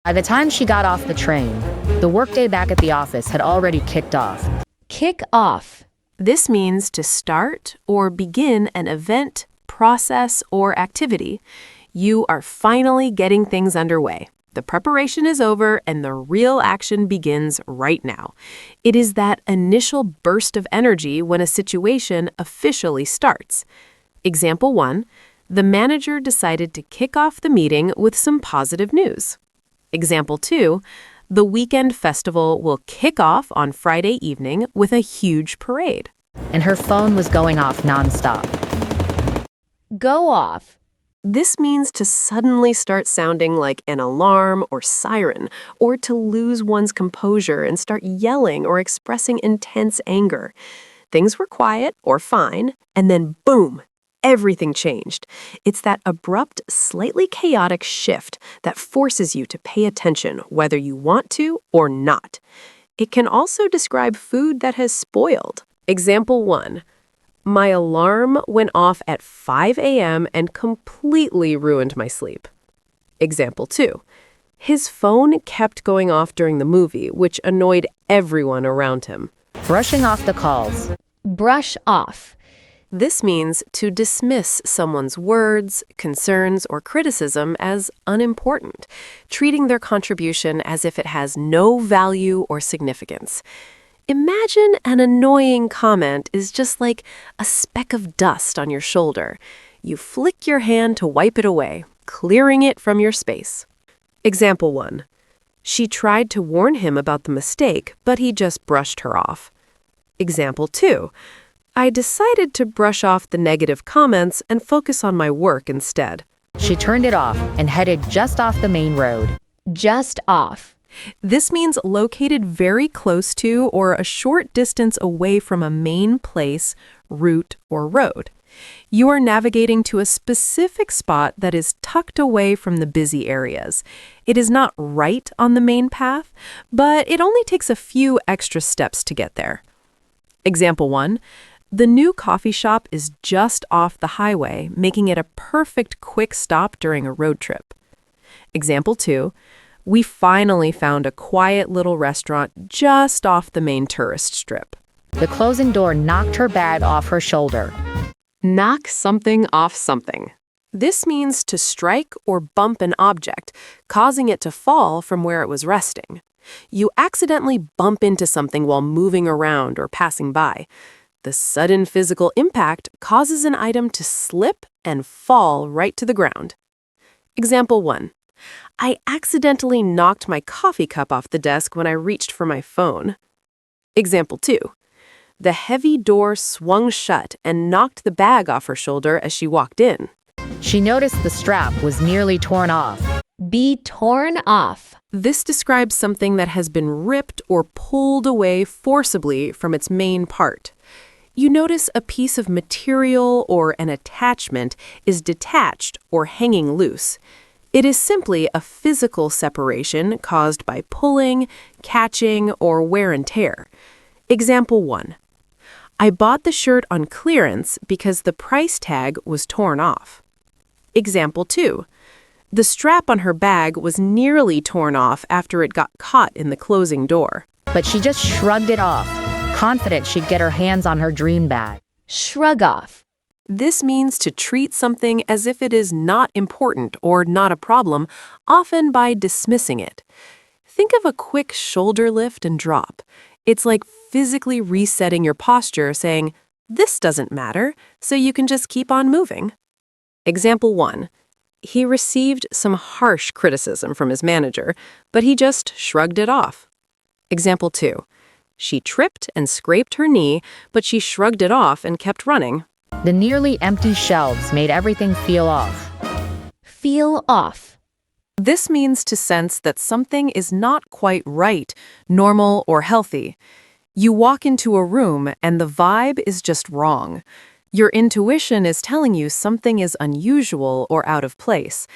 By the time she got off the train, the workday back at the office had already kicked off. Kick off. This means to start or begin an event, process, or activity. You are finally getting things underway. The preparation is over and the real action begins right now. It is that initial burst of energy when a situation officially starts. Example 1, the manager decided to kick off the meeting with some positive news. Example 2, the weekend festival will kick off on Friday evening with a huge parade. And her phone was going off nonstop. Go off. This means to suddenly start sounding like an alarm or siren, or to lose one's composure and start yelling or expressing intense anger. Things were quiet or fine, and then boom, everything changed. It's that abrupt, slightly chaotic shift that forces you to pay attention whether you want to or not. It can also describe food that has spoiled. Example 1. My alarm went off at 5 a.m. and completely ruined my sleep. Example 2. His phone kept going off during the movie, which annoyed everyone around him. Brushing off the calls. Brush off. This means to dismiss someone's words, concerns, or criticism as unimportant, treating their contribution as if it has no value or significance. Imagine an annoying comment is just like a speck of dust on your shoulder. You flick your hand to wipe it away, clearing it from your space. Example 1. She tried to warn him about the mistake, but he just brushed her off. Example 2. I decided to brush off the negative comments and focus on my work instead. She turned it off and headed just off the main road. Just off. This means located very close to or a short distance away from a main place, route, or road. You are navigating to a specific spot that is tucked away from the busy areas. It is not right on the main path, but it only takes a few extra steps to get there. Example 1. The new coffee shop is just off the highway, making it a perfect quick stop during a road trip. Example 2. We finally found a quiet little restaurant just off the main tourist strip. The closing door knocked her bag off her shoulder. Knock something off something. This means to strike or bump an object, causing it to fall from where it was resting. You accidentally bump into something while moving around or passing by. The sudden physical impact causes an item to slip and fall right to the ground. Example 1. I accidentally knocked my coffee cup off the desk when I reached for my phone. Example 2. The heavy door swung shut and knocked the bag off her shoulder as she walked in. She noticed the strap was nearly torn off. Be torn off. This describes something that has been ripped or pulled away forcibly from its main part. You notice a piece of material or an attachment is detached or hanging loose. It is simply a physical separation caused by pulling, catching, or wear and tear. Example 1. I bought the shirt on clearance because the price tag was torn off. Example 2. The strap on her bag was nearly torn off after it got caught in the closing door. But she just shrugged it off, confident she'd get her hands on her dream bag. Shrug off. This means to treat something as if it is not important or not a problem, often by dismissing it. Think of a quick shoulder lift and drop. It's like physically resetting your posture, saying, "This doesn't matter," so you can just keep on moving. Example 1. He received some harsh criticism from his manager, but he just shrugged it off. Example 2. She tripped and scraped her knee, but she shrugged it off and kept running. The nearly empty shelves made everything feel off. Feel off. This means to sense that something is not quite right, normal, or healthy. You walk into a room and the vibe is just wrong. Your intuition is telling you something is unusual or out of place.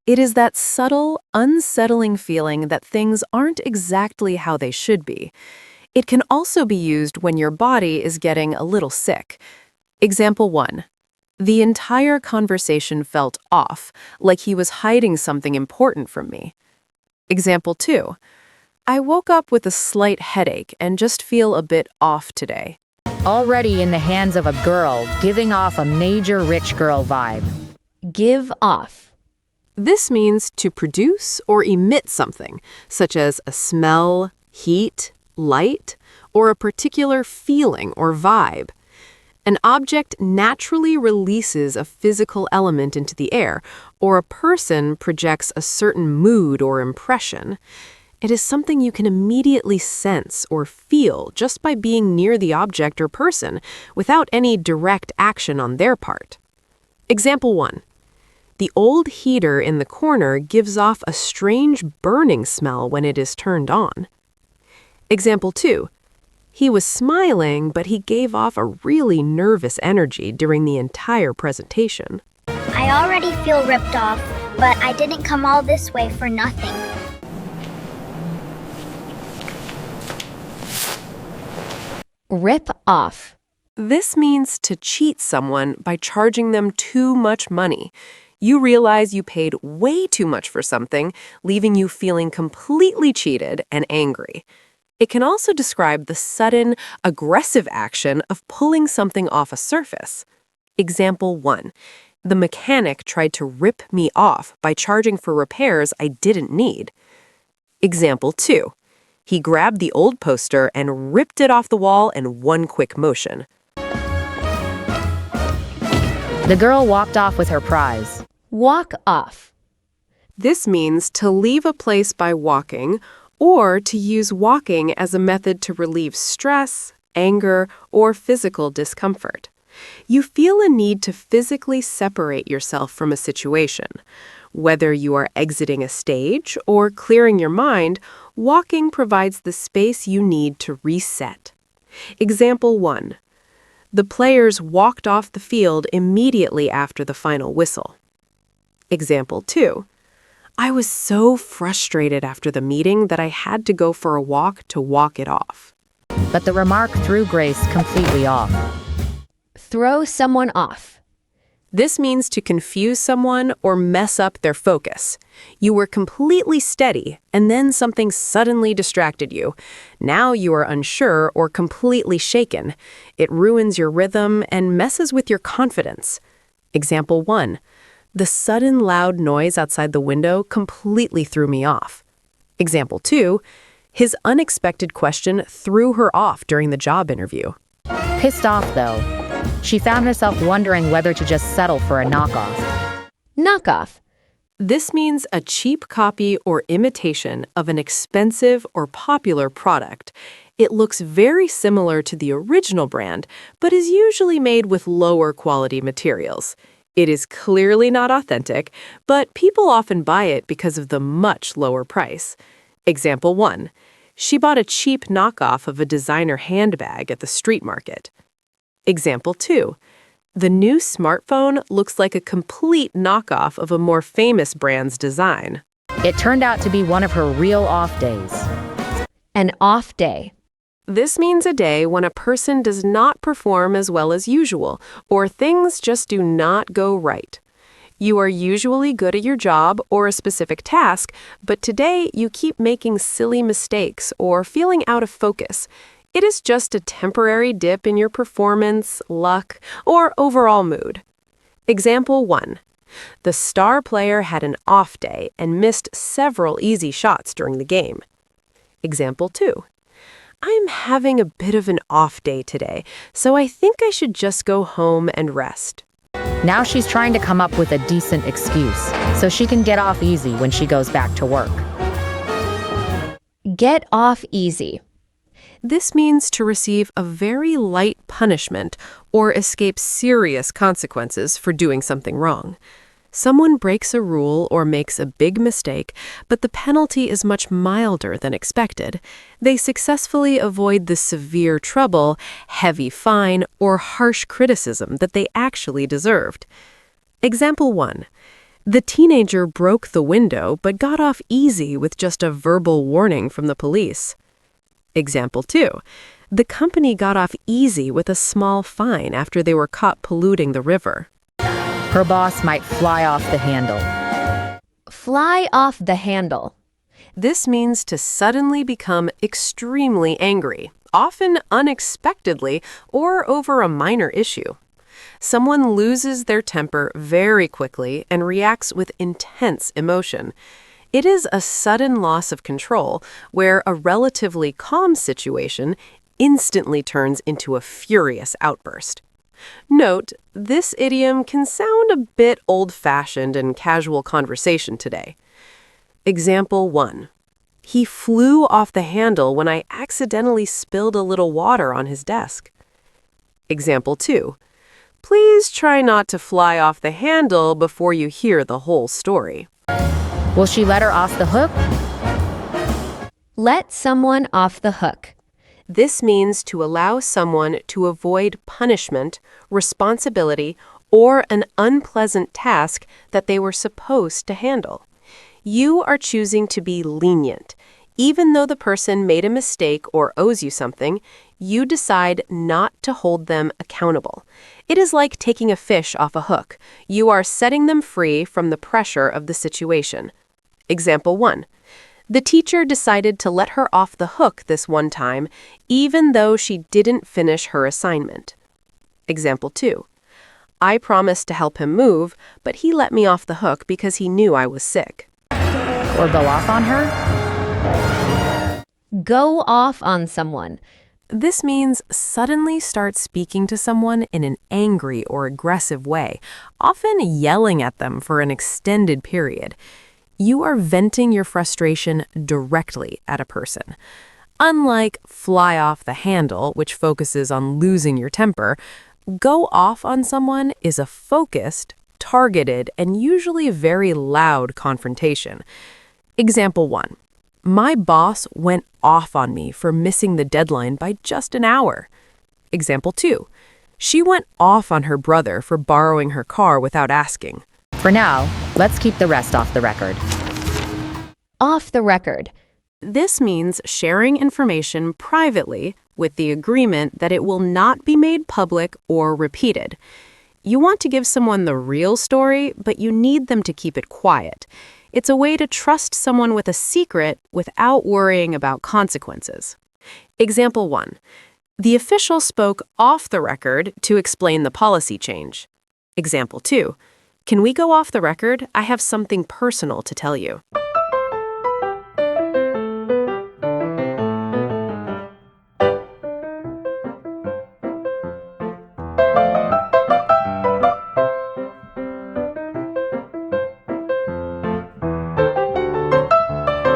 It is that subtle, unsettling feeling that things aren't exactly how they should be. It can also be used when your body is getting a little sick. Example 1. The entire conversation felt off, like he was hiding something important from me. Example 2. I woke up with a slight headache and just feel a bit off today. Already in the hands of a girl, giving off a major rich girl vibe. Give off. This means to produce or emit something, such as a smell, heat, light, or a particular feeling or vibe. An object naturally releases a physical element into the air, or a person projects a certain mood or impression. It is something you can immediately sense or feel just by being near the object or person without any direct action on their part. Example 1. The old heater in the corner gives off a strange burning smell when it is turned on. Example 2. He was smiling, but he gave off a really nervous energy during the entire presentation. I already feel ripped off, but I didn't come all this way for nothing. Rip off. This means to cheat someone by charging them too much money. You realize you paid way too much for something, leaving you feeling completely cheated and angry. It can also describe the sudden, aggressive action of pulling something off a surface. Example 1. The mechanic tried to rip me off by charging for repairs I didn't need. Example 2. He grabbed the old poster and ripped it off the wall in one quick motion. The girl walked off with her prize. Walk off. This means to leave a place by walking, or to use walking as a method to relieve stress, anger, or physical discomfort. You feel a need to physically separate yourself from a situation. Whether you are exiting a stage or clearing your mind, walking provides the space you need to reset. Example 1. The players walked off the field immediately after the final whistle. Example 2. I was so frustrated after the meeting that I had to go for a walk to walk it off. But the remark threw Grace completely off. Throw someone off. This means to confuse someone or mess up their focus. You were completely steady, and then something suddenly distracted you. Now you are unsure or completely shaken. It ruins your rhythm and messes with your confidence. Example 1. The sudden loud noise outside the window completely threw me off. Example 2. His unexpected question threw her off during the job interview. Pissed off, though. She found herself wondering whether to just settle for a knockoff. Knockoff. This means a cheap copy or imitation of an expensive or popular product. It looks very similar to the original brand, but is usually made with lower quality materials. It is clearly not authentic, but people often buy it because of the much lower price. Example 1. She bought a cheap knockoff of a designer handbag at the street market. Example 2. The new smartphone looks like a complete knockoff of a more famous brand's design. It turned out to be one of her real off days. An off day. This means a day when a person does not perform as well as usual, or things just do not go right. You are usually good at your job or a specific task, but today you keep making silly mistakes or feeling out of focus. It is just a temporary dip in your performance, luck, or overall mood. Example 1. The star player had an off day and missed several easy shots during the game. Example 2. I'm having a bit of an off day today, so I think I should just go home and rest. Now she's trying to come up with a decent excuse so she can get off easy when she goes back to work. Get off easy. This means to receive a very light punishment or escape serious consequences for doing something wrong. Someone breaks a rule or makes a big mistake, but the penalty is much milder than expected. They successfully avoid the severe trouble, heavy fine, or harsh criticism that they actually deserved. Example 1. The teenager broke the window but got off easy with just a verbal warning from the police. Example 2. The company got off easy with a small fine after they were caught polluting the river. Her boss might fly off the handle. Fly off the handle. This means to suddenly become extremely angry, often unexpectedly or over a minor issue. Someone loses their temper very quickly and reacts with intense emotion. It is a sudden loss of control where a relatively calm situation instantly turns into a furious outburst. Note, this idiom can sound a bit old-fashioned in casual conversation today. Example 1. He flew off the handle when I accidentally spilled a little water on his desk. Example 2. Please try not to fly off the handle before you hear the whole story. Will she let her off the hook? Let someone off the hook. This means to allow someone to avoid punishment, responsibility, or an unpleasant task that they were supposed to handle. You are choosing to be lenient. Even though the person made a mistake or owes you something, you decide not to hold them accountable. It is like taking a fish off a hook. You are setting them free from the pressure of the situation. Example 1. The teacher decided to let her off the hook this one time, even though she didn't finish her assignment. Example 2. I promised to help him move, but he let me off the hook because he knew I was sick. Or go off on her? Go off on someone. This means suddenly start speaking to someone in an angry or aggressive way, often yelling at them for an extended period. You are venting your frustration directly at a person. Unlike fly off the handle, which focuses on losing your temper, go off on someone is a focused, targeted, and usually very loud confrontation. Example 1. My boss went off on me for missing the deadline by just an hour. Example 2. She went off on her brother for borrowing her car without asking. For now, let's keep the rest off the record. Off the record. This means sharing information privately with the agreement that it will not be made public or repeated. You want to give someone the real story, but you need them to keep it quiet. It's a way to trust someone with a secret without worrying about consequences. Example 1. The official spoke off the record to explain the policy change. Example 2. Can we go off the record? I have something personal to tell you.